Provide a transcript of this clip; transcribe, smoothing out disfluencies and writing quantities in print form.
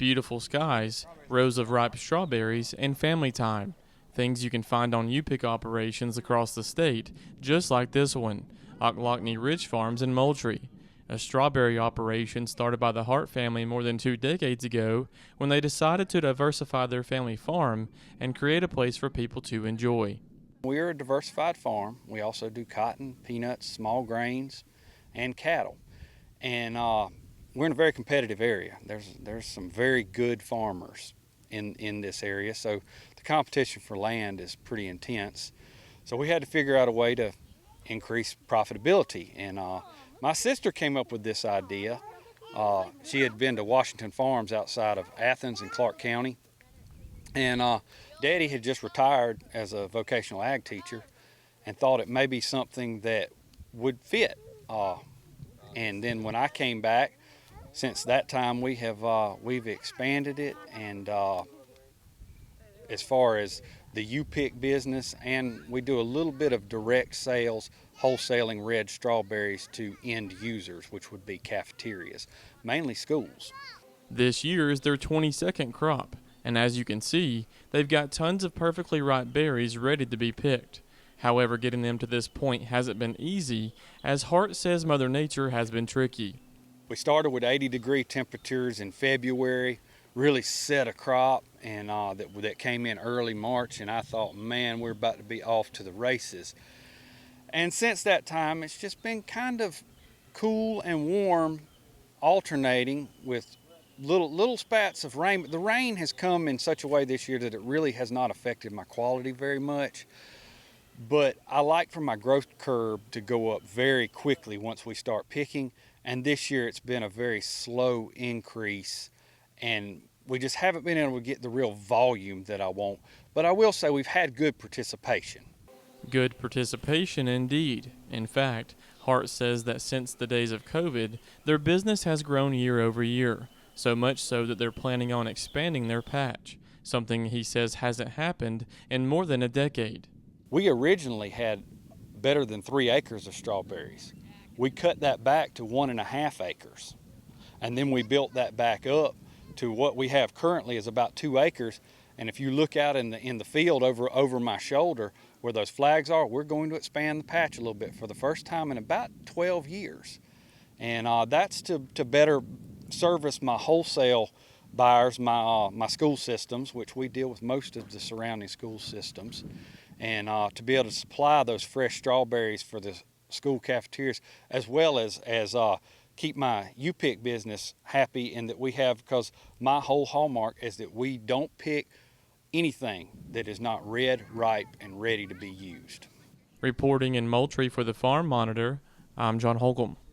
beautiful skies, rows of ripe strawberries, and family time. Things you can find on U-Pick operations across the state, just like this one, Ocklackney Ridge Farms in Moultrie. A strawberry operation started by the Hart family more than 2 decades ago when they decided to diversify their family farm and create a place for people to enjoy. We're a diversified farm. We also do cotton, peanuts, small grains, and cattle. And we're in a very competitive area. There's some very good farmers in this area, so the competition for land is pretty intense. So we had to figure out a way to increase profitability. And my sister came up with this idea. She had been to Washington Farms outside of Athens in Clark County. And Daddy had just retired as a vocational ag teacher and thought it may be something that would fit. And then when I came back, since that time we've expanded it, and as far as the U-Pick business, and we do a little bit of direct sales, wholesaling red strawberries to end users, which would be cafeterias, mainly schools. This year is their 22nd crop, and as you can see, they've got tons of perfectly ripe berries ready to be picked. However, getting them to this point hasn't been easy, as Hart says Mother Nature has been tricky. We started with 80-degree temperatures in February, really set a crop, and that came in early March, and I thought, man, we're about to be off to the races. And since that time, it's just been kind of cool and warm, alternating with little spats of rain. But the rain has come in such a way this year that it really has not affected my quality very much. But I like for my growth curve to go up very quickly once we start picking. And this year it's been a very slow increase, and we just haven't been able to get the real volume that I want. But I will say we've had good participation. Good participation indeed. In fact, Hart says that since the days of COVID, their business has grown year over year, so much so that they're planning on expanding their patch, something he says hasn't happened in more than a decade. We originally had better than 3 acres of strawberries. We cut that back to 1.5 acres, and then we built that back up to what we have currently is about 2 acres. And if you look out in the field over my shoulder where those flags are, we're going to expand the patch a little bit for the first time in about 12 years. And that's to better service my wholesale buyers, my school systems, which we deal with most of the surrounding school systems, and to be able to supply those fresh strawberries for the school cafeterias, as well as keep my U-Pick business happy, in that we have, because my whole hallmark is that we don't pick anything that is not red, ripe, and ready to be used. Reporting in Moultrie for the Farm Monitor, I'm John Holcomb.